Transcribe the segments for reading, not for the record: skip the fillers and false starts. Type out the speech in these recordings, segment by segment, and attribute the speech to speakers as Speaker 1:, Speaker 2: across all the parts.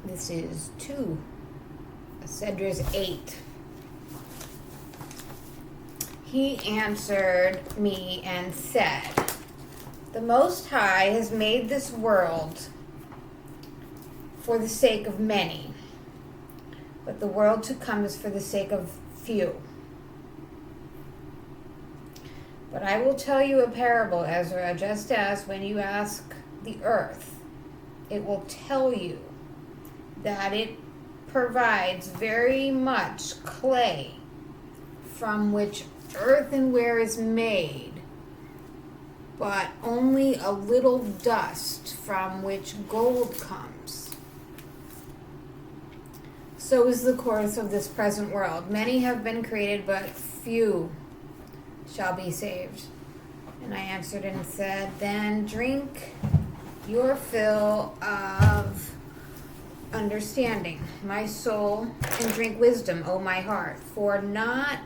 Speaker 1: This is 2 Esdras 8. He answered me and said, "The Most High has made this world for the sake of many, but the world to come is for the sake of few. But I will tell you a parable, Ezra, just as when you ask the earth, it will tell you that it provides very much clay from which earthenware is made, but only a little dust from which gold comes. So is the course of this present world. Many have been created, but few shall be saved." And I answered and said, "Then drink your fill of understanding, my soul, and drink wisdom, O my heart. For not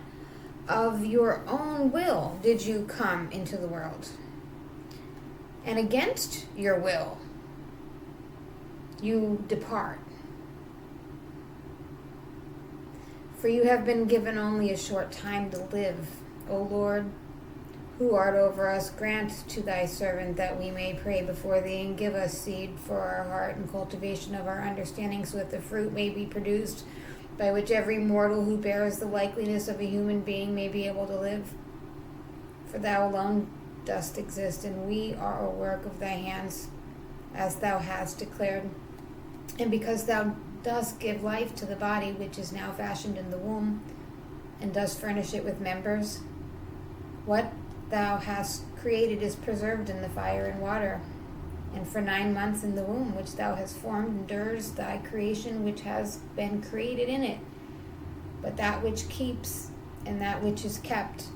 Speaker 1: of your own will did you come into the world, and against your will you depart. For you have been given only a short time to live. O Lord, who art over us, grant to thy servant that we may pray before thee, and give us seed for our heart and cultivation of our understanding, so that the fruit may be produced, by which every mortal who bears the likeness of a human being may be able to live. For thou alone dost exist, and we are a work of thy hands, as thou hast declared. And because thou dost give life to the body which is now fashioned in the womb, and dost furnish it with members, what thou hast created is preserved in the fire and water. And for 9 months in the womb which thou hast formed endures thy creation which has been created in it. But that which keeps and that which is kept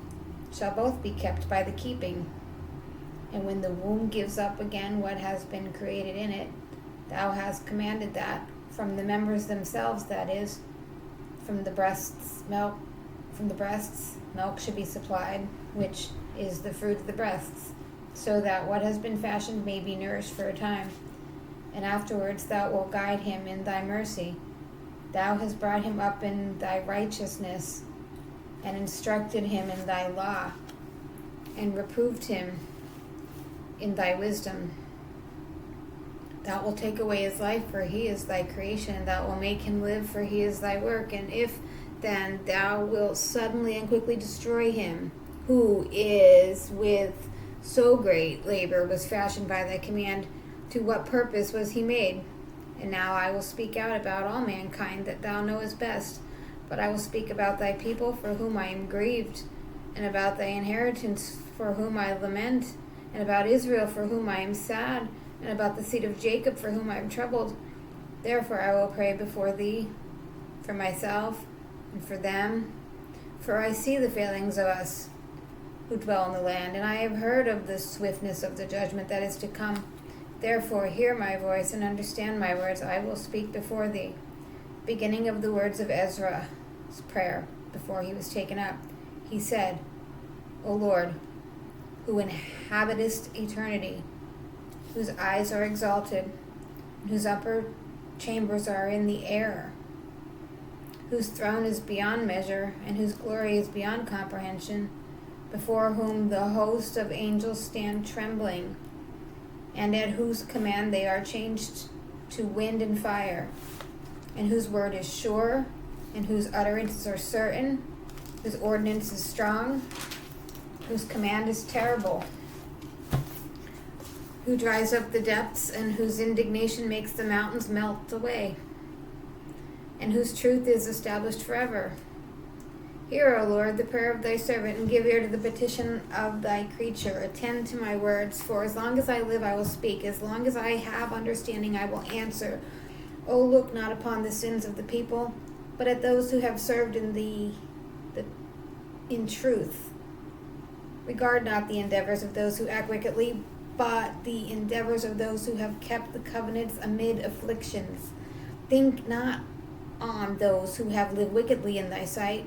Speaker 1: shall both be kept by the keeping. And when the womb gives up again what has been created in it, thou hast commanded that from the members themselves, that is, from the breasts milk should be supplied, which is the fruit of the breasts, so that what has been fashioned may be nourished for a time. And afterwards thou wilt guide him in thy mercy. Thou hast brought him up in thy righteousness, and instructed him in thy law, and reproved him in thy wisdom. Thou wilt take away his life, for he is thy creation, and thou wilt make him live, for he is thy work. And if then thou wilt suddenly and quickly destroy him, who is with so great labor was fashioned by thy command, to what purpose was he made? And now I will speak out about all mankind, that thou knowest best. But I will speak about thy people, for whom I am grieved, and about thy inheritance, for whom I lament, and about Israel, for whom I am sad, and about the seed of Jacob, for whom I am troubled. Therefore I will pray before thee for myself and for them, for I see the failings of us who dwell in the land, and I have heard of the swiftness of the judgment that is to come. Therefore hear my voice and understand my words. I will speak before thee." Beginning of the words of Ezra's prayer before he was taken up, he said, "O Lord, who inhabitest eternity, whose eyes are exalted, whose upper chambers are in the air, whose throne is beyond measure, and whose glory is beyond comprehension, before whom the host of angels stand trembling, and at whose command they are changed to wind and fire, and whose word is sure, and whose utterances are certain, whose ordinance is strong, whose command is terrible, who dries up the depths, and whose indignation makes the mountains melt away, and whose truth is established forever. Hear, O Lord, the prayer of thy servant, and give ear to the petition of thy creature. Attend to my words, for as long as I live I will speak. As long as I have understanding I will answer. O look not upon the sins of the people, but at those who have served in in truth. Regard not the endeavors of those who act wickedly, but the endeavors of those who have kept the covenants amid afflictions. Think not on those who have lived wickedly in thy sight,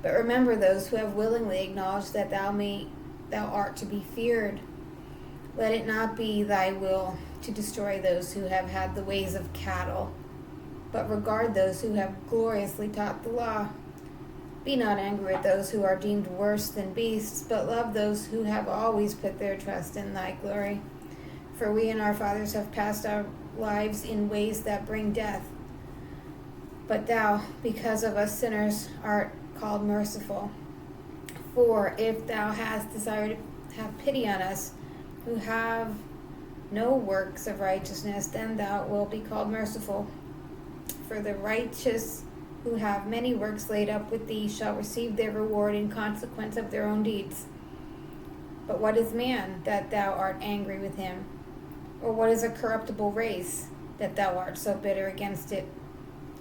Speaker 1: but remember those who have willingly acknowledged that thou art to be feared. Let it not be thy will to destroy those who have had the ways of cattle, but regard those who have gloriously taught the law. Be not angry at those who are deemed worse than beasts, but love those who have always put their trust in thy glory. For we and our fathers have passed our lives in ways that bring death. But thou, because of us sinners, art called merciful. For if thou hast desired to have pity on us, who have no works of righteousness, then thou wilt be called merciful. For the righteous who have many works laid up with thee shall receive their reward in consequence of their own deeds. But what is man, that thou art angry with him? Or what is a corruptible race, that thou art so bitter against it?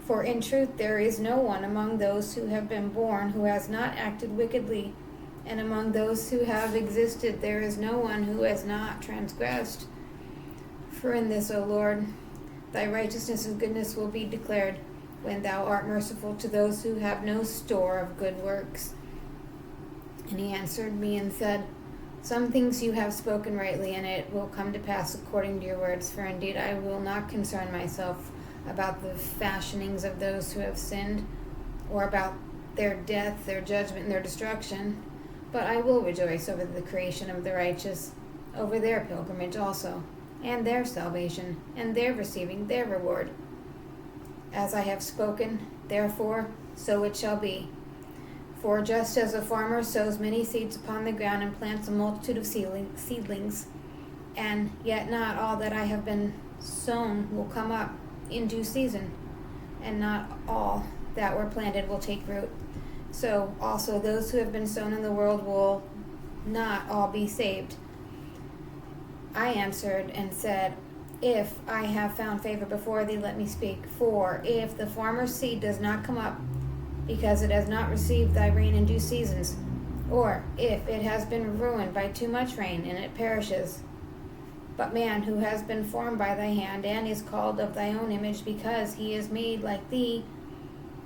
Speaker 1: For in truth there is no one among those who have been born who has not acted wickedly, and among those who have existed there is no one who has not transgressed. For in this, O Lord, thy righteousness and goodness will be declared, when thou art merciful to those who have no store of good works. And he answered me and said, Some things you have spoken rightly, and it will come to pass according to your words. For indeed I will not concern myself about the fashionings of those who have sinned, or about their death, their judgment, and their destruction. But I will rejoice over the creation of the righteous, over their pilgrimage also, and their salvation, and their receiving their reward. As I have spoken, therefore, so it shall be. For just as a farmer sows many seeds upon the ground and plants a multitude of seedlings, and yet not all that I have been sown will come up in due season, and not all that were planted will take root, so also those who have been sown in the world will not all be saved. I answered and said, If I have found favor before thee, let me speak. For if the farmer's seed does not come up, because it has not received thy rain in due seasons, or if it has been ruined by too much rain, and it perishes. But man who has been formed by thy hand, and is called of thy own image, because he is made like thee,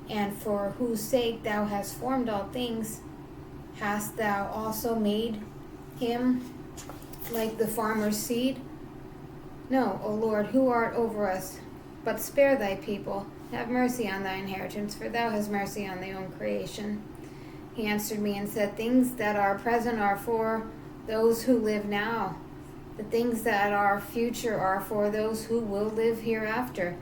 Speaker 1: and for whose sake thou hast formed all things, hast thou also made him like the farmer's seed? No, O Lord, who art over us, but spare thy people. Have mercy on thy inheritance, for thou hast mercy on thy own creation. He answered me and said, Things that are present are for those who live now. The things that are future are for those who will live hereafter.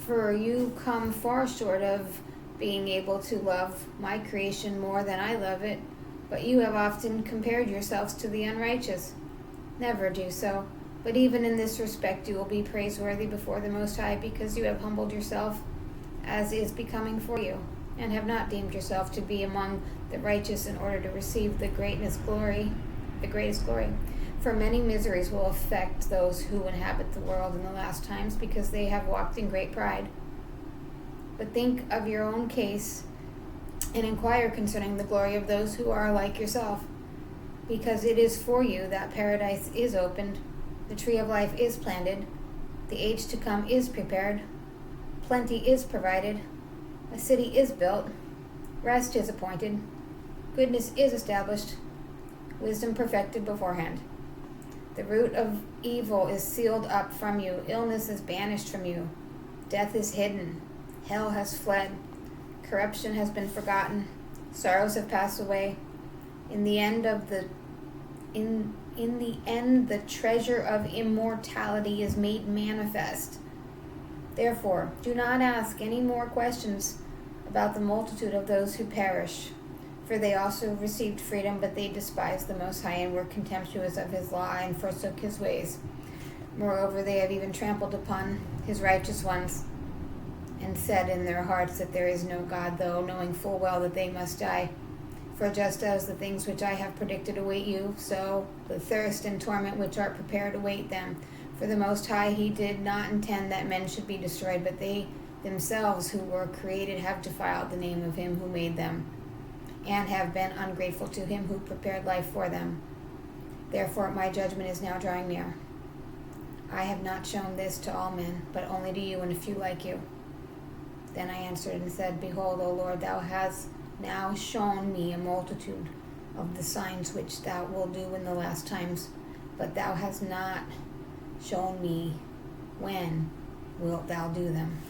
Speaker 1: For you come far short of being able to love my creation more than I love it, but you have often compared yourselves to the unrighteous. Never do so. But even in this respect you will be praiseworthy before the Most High, because you have humbled yourself, as is becoming for you, and have not deemed yourself to be among the righteous in order to receive the greatest glory. For many miseries will affect those who inhabit the world in the last times, because they have walked in great pride. But think of your own case, and inquire concerning the glory of those who are like yourself, because it is for you that paradise is opened, the tree of life is planted, the age to come is prepared, plenty is provided, a city is built, rest is appointed, goodness is established, wisdom perfected beforehand. The root of evil is sealed up from you, illness is banished from you, death is hidden, hell has fled, corruption has been forgotten, sorrows have passed away. In the end, the treasure of immortality is made manifest. Therefore, do not ask any more questions about the multitude of those who perish, for they also received freedom, but they despised the Most High and were contemptuous of his law and forsook his ways. Moreover, they have even trampled upon his righteous ones, and said in their hearts that there is no God, though knowing full well that they must die. For just as the things which I have predicted await you, so the thirst and torment which are prepared await them. For the Most High, he did not intend that men should be destroyed, but they themselves who were created have defiled the name of him who made them, and have been ungrateful to him who prepared life for them. Therefore my judgment is now drawing near. I have not shown this to all men, but only to you and a few like you. Then I answered and said, Behold, O Lord, thou hast now shown me a multitude of the signs which thou wilt do in the last times, but thou hast not shown me when wilt thou do them.